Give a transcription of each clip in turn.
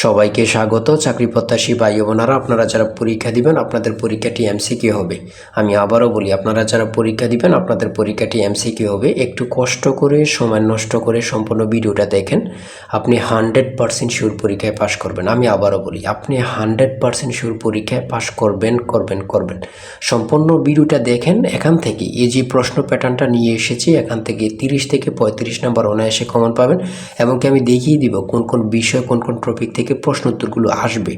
সবাইকে স্বাগত। চাকরি প্রত্যাশী ভাই বোনেরা, আপনারা যারা পরীক্ষা দিবেন আপনাদের পরীক্ষাটি এমসিকিউ হবে। আমি আবারও বলি, আপনারা যারা পরীক্ষা দিবেন আপনাদের পরীক্ষাটি এমসিকিউ হবে। একটু কষ্ট করে সময় নষ্ট করে সম্পূর্ণ ভিডিওটা দেখেন, আপনি 100% শিওর পরীক্ষায় পাশ করবেন। আমি আবারও বলি, আপনি 100% শিওর পরীক্ষায় পাশ করবেন করবেন করবেন। সম্পূর্ণ ভিডিওটা দেখেন। এখান থেকে এই যে প্রশ্ন প্যাটার্নটা নিয়ে এসেছি, এখান থেকে 30 থেকে 35 নাম্বার অনায়াসে কমন পাবেন। এমনকি আমি দেখিয়ে দিব কোন কোন বিষয় কোন কোন টপিক থেকে প্রশ্ন উত্তরগুলো আসবে।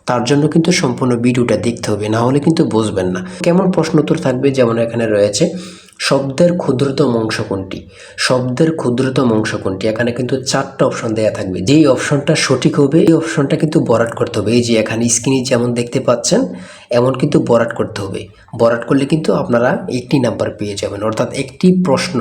তার জন্য কিন্তু সম্পূর্ণ ভিডিওটা দেখতে হবে, না হলে কিন্তু বুঝবেন না কেমন প্রশ্ন উত্তর থাকবে। যেমন এখানে রয়েছে শব্দের ক্ষুদ্রতম অংশ কোনটি, শব্দের ক্ষুদ্রতম অংশ কোনটি। এখানে কিন্তু 4টা অপশন দেওয়া থাকবে। যেই অপশনটা সঠিক হবে এই অপশনটা কিন্তু বরাট করতে হবে। এই যে এখানে স্ক্রিনে যেমন দেখতে পাচ্ছেন এমন কিন্তু বরাট করতে হবে। বরাট করলে কিন্তু আপনারা 1 নাম্বার পেয়ে যাবেন, অর্থাৎ একটি প্রশ্ন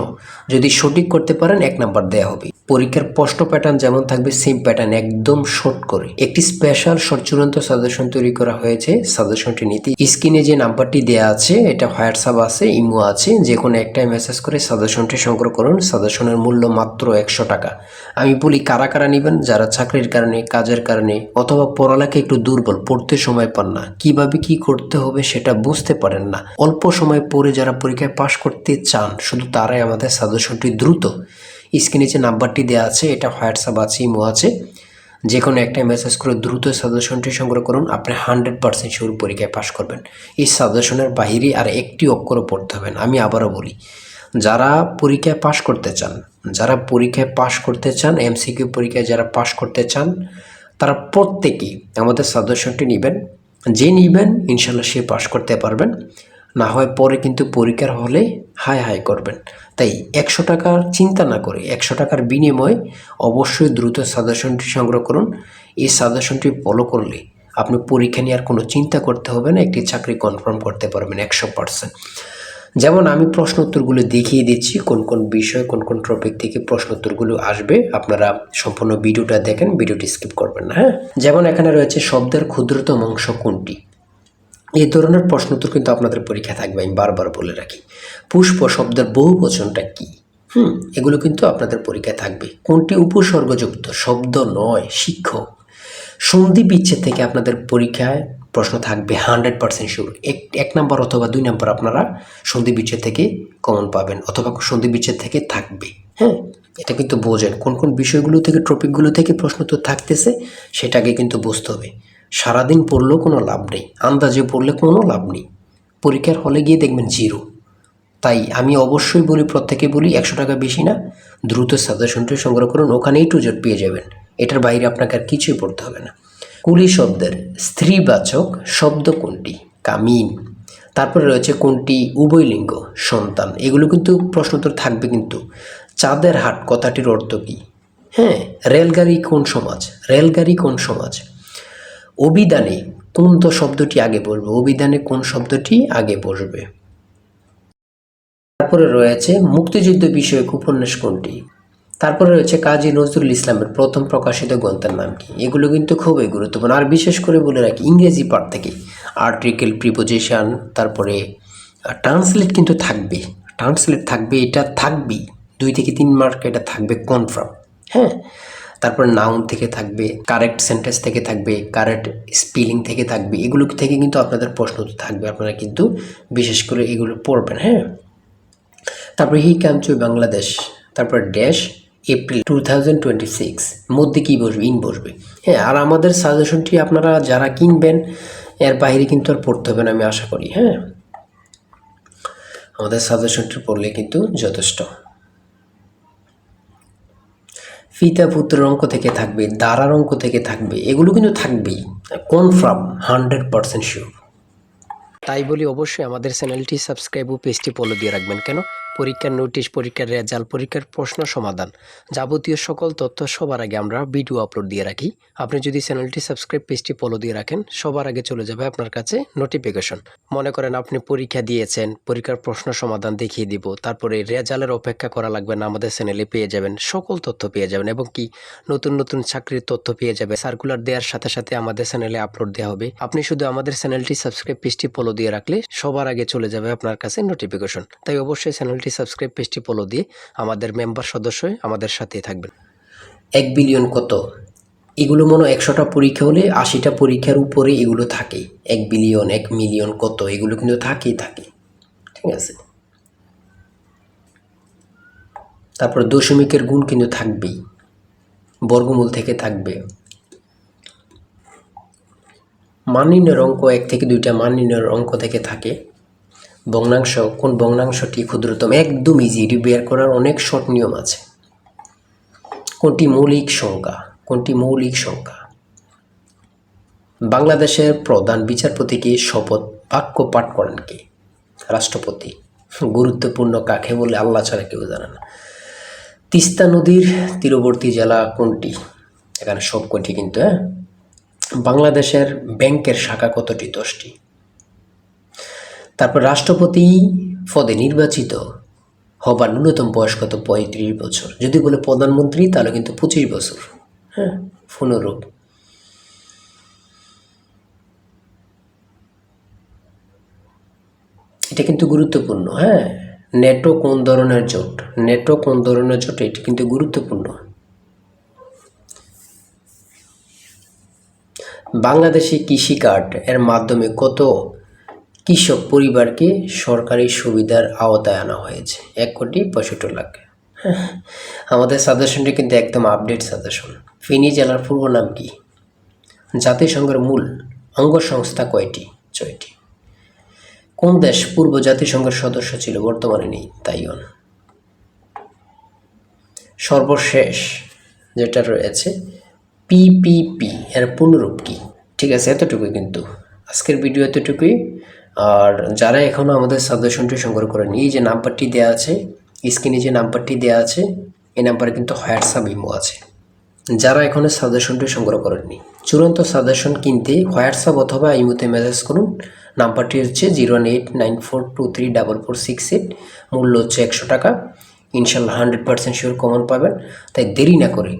যদি সঠিক করতে পারেন 1 নাম্বার দেওয়া হবে। পরীক্ষার প্রশ্ন প্যাটার্ন যেমন থাকবে সেম প্যাটার্ন, একদম শর্ট করে একটি স্পেশাল শর্ট চূড়ান্ত সাজেশন তৈরি করা হয়েছে। সাজেশনটি নিতে স্ক্রিনে যে নাম্বারটি দেওয়া আছে, এটা হোয়াটসঅ্যাপ আছে, ইমো আছে, যে কোনো একটাই মেসেজ করে সাজেশনটি সংগ্রহ করুন। সাজেশনের মূল্য মাত্র 100 টাকা। আমি বলি কারা কারা নেবেন, যারা চাকরির কারণে, কাজের কারণে অথবা পড়ালেখা একটু দুর্বল, পড়তে সময় পান না, কিভাবে কি করতে হবে সেটা বুঝতে পারেন না, অল্প সময় পড়ে যারা পরীক্ষায় পাশ করতে চান, শুধু তারাই আমাদের সাজেশনটি দ্রুত স্ক্রিনে যে নাম্বারটি দেওয়া আছে, এটা হোয়াটসঅ্যাপ আছে, ইমো আছে, যে কোনো একটা মেসেজ করে দ্রুত সাজেশনটি সংগ্রহ করুন। আপনি 100% শিওর পরীক্ষায় পাশ করবেন। এই সাজেশনের বাহিরে আর একটি অক্ষরও পড়তে হবে না। আমি আবারও বলি, যারা পরীক্ষায় পাশ করতে চান, যারা পরীক্ষায় পাশ করতে চান, এমসিকিউ পরীক্ষায় যারা পাশ করতে চান, তারা প্রত্যেকেই আমাদের সাজেশনটি নেবেন। যে নেবেন ইনশাল্লাহ সে পাশ করতে পারবেন, না হয় পরে কিন্তু পরীক্ষার হলে হাই হাই করবেন। তাই 100 টাকার চিন্তা না করে 100 টাকার বিনিময়ে অবশ্যই দ্রুত সাজেশনটি সংগ্রহ করুন। এই সাজেশনটি ফলো করলে আপনি পরীক্ষা নিয়ে আর কোনো চিন্তা করতে হবে না, একটি চাকরি কনফার্ম করতে পারবেন 100%। যেমন আমি প্রশ্ন উত্তরগুলো দেখিয়ে দিচ্ছি, কোন কোন বিষয় কোন কোন টপিক থেকে প্রশ্ন উত্তরগুলো আসবে। আপনারা সম্পূর্ণ ভিডিওটা দেখেন, ভিডিওটি স্কিপ করবেন না। হ্যাঁ, যেমন এখানে রয়েছে শব্দের ক্ষুদ্রতম অংশ কোনটি। এই ধরনের প্রশ্ন উত্তর কিন্তু আপনাদের পরীক্ষা থাকবে। আমি বারবার বলে রাখি, পুষ্প শব্দের বহুবচনটা কি, এগুলো কিন্তু আপনাদের পরীক্ষায় থাকবে। কোনটি উপসর্গযুক্ত শব্দ নয়, শিক্ষক। সন্ধি বিচ্ছেদ থেকে আপনাদের পরীক্ষায় প্রশ্ন থাকবে 100% শিওর। এক নাম্বার অথবা 2 নাম্বার আপনারা সন্ধি বিচ্ছেদ থেকে কমন পাবেন, অথবা সন্ধি বিচ্ছেদ থেকে থাকবে। হ্যাঁ, এটা কিন্তু বোঝেন কোন কোন বিষয়গুলো থেকে, টপিকগুলো থেকে প্রশ্ন তো থাকতেছে, সেটাকে কিন্তু বুঝতে হবে। সারাদিন পড়লেও কোনো লাভ নেই, আন্দাজে পড়লে কোনো লাভ নেই, পরীক্ষার হলে গিয়ে দেখবেন জিরো। তাই আমি অবশ্যই বলি, প্রত্যেকে বলি, 100 টাকা বেশি না, দ্রুত সাজেশনটি সংগ্রহ করুন, ওখানেই টু জেড পেয়ে যাবেন। এটার বাইরে আপনাকে আর কিছুই পড়তে হবে না। কুলি শব্দের স্ত্রীবাচক শব্দ কোনটি, কামিন। তারপরে রয়েছে কোনটি উভয়লিঙ্গ, সন্তান। এগুলো কিন্তু প্রশ্ন উত্তর থাকবে। কিন্তু চাঁদের হাট কথাটির অর্থ কী? হ্যাঁ, রেলগাড়ি কোন সমাজ, রেলগাড়ি কোন সমাজ। অভিধানে কোন তো শব্দটি আগে বসবে, অভিধানে কোন শব্দটি আগে বসবে। তারপরে রয়েছে মুক্তিযুদ্ধ বিষয়ক উপন্যাস কোনটি। তারপরে রয়েছে কাজী নজরুল ইসলামের প্রথম প্রকাশিত গ্রন্থের নাম কি। এগুলো কিন্তু খুবই গুরুত্বপূর্ণ। আর বিশেষ করে বলে রাখি, ইংরেজি পার্ট থেকে আর্টিকেল, প্রিপোজিশন, তারপরে ট্রান্সলেট কিন্তু থাকবে, ট্রান্সলেট থাকবে, এটা থাকবেই। 2 থেকে 3 মার্ক এটা থাকবে কনফার্ম। হ্যাঁ, তারপর নাউন থেকে থাকবে, কারেক্ট সেন্টেন্স থেকে থাকবে, কারেক্ট স্পেলিং থেকে থাকবে। এগুলো থেকে কিন্তু আপনাদের প্রশ্ন থাকবে, আপনারা কিন্তু বিশেষ করে এগুলো পড়বেন। হ্যাঁ, তারপরে হি কাম টু বাংলাদেশ, তারপর ড্যাশ এপ্রিল 2026 মধ্যে কী বসবে, ইন বসবে। হ্যাঁ, আর আমাদের সাজেশনটি আপনারা যারা কিনবেন এর বাইরে কিন্তু আর পড়তে হবে না, আমি আশা করি। হ্যাঁ, আমাদের সাজেশনটি পড়লে কিন্তু যথেষ্ট। পিতা পুত্রের অঙ্ক থেকে থাকবে, দ্বারার অঙ্ক থেকে থাকবে, এগুলো কিন্তু থাকবেই কনফার্ম, 100% শিওর। তাই বলি অবশ্যই আমাদের চ্যানেলটি সাবস্ক্রাইব ও পেজটি ফলো দিয়ে রাখবেন। কেন? পরীক্ষার নোটিশ, পরীক্ষার রেজাল্ট, পরীক্ষার প্রশ্ন সমাধান, যাবতীয় সকল তথ্য সবার আগে আমরা ভিডিও আপলোড দিয়ে রাখি। আপনি যদি চ্যানেলটি সাবস্ক্রাইব, পেজটি ফলো দিয়ে রাখেন, সবার আগে চলে যাবে আপনার কাছে নোটিফিকেশন। মনে করেন আপনি পরীক্ষা দিয়েছেন, পরীক্ষার প্রশ্ন সমাধান দেখিয়ে দিব, তারপরে রেজাল্টের অপেক্ষা করা লাগবে না, আমাদের চ্যানেলে পেয়ে যাবেন, সকল তথ্য পেয়ে যাবেন, এবং কি নতুন নতুন চাকরির তথ্য পেয়ে যাবে। সার্কুলার দেওয়ার সাথে সাথে আমাদের চ্যানেলে আপলোড দেওয়া হবে। আপনি শুধু আমাদের চ্যানেলটি সাবস্ক্রাইব, পেজটি ফলো দিয়ে রাখলে সবার আগে চলে যাবে আপনার কাছে নোটিফিকেশন। তাই অবশ্যই চ্যানেলটি সাবস্ক্রাইব, পেজটি ফলো দিয়ে আমাদের মেম্বার সদস্য হয়ে আমাদের সাথেই থাকবেন। 1 বিলিয়ন কত? এগুলো মনে হয় 100টা পরীক্ষা হলে 80টা পরীক্ষার উপরে এগুলো থাকে। 1 বিলিয়ন 1 মিলিয়ন কত এগুলো কিন্তু থাকেই থাকে, ঠিক আছে। তারপর দশমিকের গুণ কিন্তু থাকবেই, বর্গমূল থেকে থাকবে। মান নির্ণয়ের অঙ্ক 1 থেকে 2টা মান নির্ণয়ের অঙ্ক থেকে থাকে। ভগ্নাংশ, কোন ভগ্নাংশটি ক্ষুদ্রতম, একদম ইজি, এটি বের করার অনেক শর্ট নিয়ম আছে। কোনটি মৌলিক সংখ্যা, কোনটি মৌলিক সংখ্যা। বাংলাদেশের প্রধান বিচারপতিকে শপথ বাক্য পাঠ করেন কে? রাষ্ট্রপতি। গুরুত্বপূর্ণ কাকে বলে আল্লাহ ছাড়া কেউ জানে না। তিস্তা নদীর তীরবর্তী জেলা কোনটি? এখানে সব কটি কিন্তু। বাংলাদেশের ব্যাংকের শাখা কতটি? 10টি। তারপর রাষ্ট্রপতি পদে নির্বাচিত হবার ন্যূনতম বয়স কত? 35 বছর। যদি বলে প্রধানমন্ত্রী তাহলে কিন্তু 25 বছর। হ্যাঁ, পুনরূপ। এটা কিন্তু গুরুত্বপূর্ণ। হ্যাঁ, নেটো কোন ধরনের জোট? নেটো কোন ধরনের জোট? এটি কিন্তু গুরুত্বপূর্ণ। বাংলাদেশি কৃষি কার্ড এর মাধ্যমে কত কৃষক পরিবারকে সরকারি সুবিধার আওতায় আনা হয়েছে? 1,65,00,000। আমাদের সাজেশনটি কিন্তু একদম আপডেট সাজেশন। ফেনী জেলার পূর্ব নাম কি? জাতিসংঘের মূল অঙ্গ সংস্থা কয়টি? 6টি। কোন দেশ পূর্ব জাতিসংঘের সদস্য ছিল, বর্তমানে নেই? তাইওয়ান। সর্বশেষ যেটা রয়েছে পিপিপি এর পুনরূপ কি? ঠিক আছে, এতটুকুই কিন্তু আজকের ভিডিও, এতটুকুই। আর যারা এখনও আমাদের সাজেশনটি সংগ্রহ করেনি, এই যে নাম্বারটি দেওয়া আছে স্ক্রিনে, যে নাম্বারটি দেওয়া আছে এই নাম্বারে কিন্তু হোয়াটসঅ্যাপ ইমো আছে। যারা এখনও সাজেশনটি সংগ্রহ করেননি, চূড়ান্ত সাজেশন কিনতে হোয়াটসঅ্যাপ অথবা ইমোতে মেসেজ করুন। নাম্বারটি হচ্ছে 01894234468। মূল্য হচ্ছে 100 টাকা। ইনশাল্লাহ 100% শিওর কমন পাবেন। তাই দেরি না করে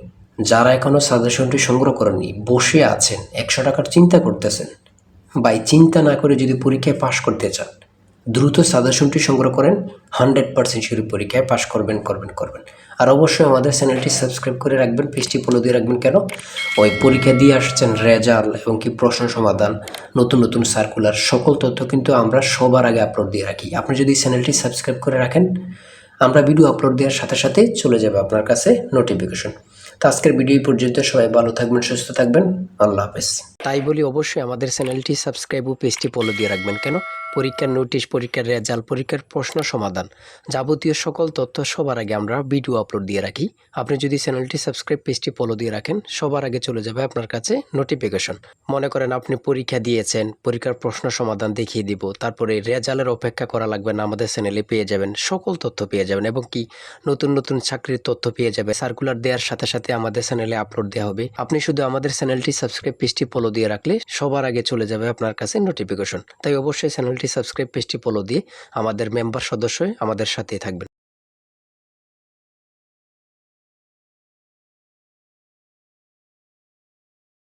যারা এখনও সাজেশনটি সংগ্রহ করেননি, বসে আছেন 100 টাকার চিন্তা করতেছেন, বাই চিন্তা না করে যদি পরীক্ষায় পাশ করতে চান, দ্রুত সাজেশনটি সংগ্রহ করেন। 100% শিওর পরীক্ষায় পাশ করবেন। আর অবশ্যই আমাদের চ্যানেলটি সাবস্ক্রাইব করে রাখবেন, পেজটি ফলো দিয়ে রাখবেন। কেন? ওই পরীক্ষা দিয়ে আসছেন রেজাল্ট এবং কি প্রশ্ন সমাধান, নতুন সার্কুলার, সকল তথ্য কিন্তু আমরা সবার আগে আপলোড দিয়ে রাখি। আপনি যদি চ্যানেলটি সাবস্ক্রাইব করে রাখেন, আমরা ভিডিও আপলোড দেওয়ার সাথে সাথে চলে যাবে আপনার কাছে নোটিফিকেশন। তো আজকের ভিডিও পর্যন্ত, সবাই ভালো থাকবেন, সুস্থ থাকবেন, আল্লাহ হাফেজ। তাই বলি অবশ্যই আমাদের চ্যানেলটি সাবস্ক্রাইব ও পেজটি ফলো দিয়ে রাখবেন। কেন? পরীক্ষার নোটিশ, পরীক্ষার রেজাল্ট, পরীক্ষার প্রশ্ন সমাধান, যাবতীয় সকল তথ্য সবার আগে আমরা ভিডিও আপলোড দিয়ে রাখি। আপনি যদি চ্যানেলটি সাবস্ক্রাইব, পেজটি ফলো দিয়ে রাখেন, সবার আগে চলে যাবে আপনার কাছে নোটিফিকেশন। মনে করেন আপনি পরীক্ষা দিয়েছেন, পরীক্ষার প্রশ্ন সমাধান দেখিয়ে দিব, তারপরে রেজাল্টের অপেক্ষা করা লাগবে না, আমাদের চ্যানেলে পেয়ে যাবেন, সকল তথ্য পেয়ে যাবেন এবং কি নতুন চাকরির তথ্য পেয়ে যাবে। সার্কুলার দেওয়ার সাথে সাথে আমাদের চ্যানেলে আপলোড দেওয়া হবে। আপনি শুধু আমাদের চ্যানেলটি সাবস্ক্রাইব, পেজটি ফলো দিয়ে রাখলে সবার আগে চলে যাবে আপনার কাছে নোটিফিকেশন। তাই অবশ্যই চ্যানেলটি সাবস্ক্রাইব, পেজটি ফলো দিয়ে আমাদের মেম্বার সদস্য হয়ে আমাদের সাথেই থাকবেন।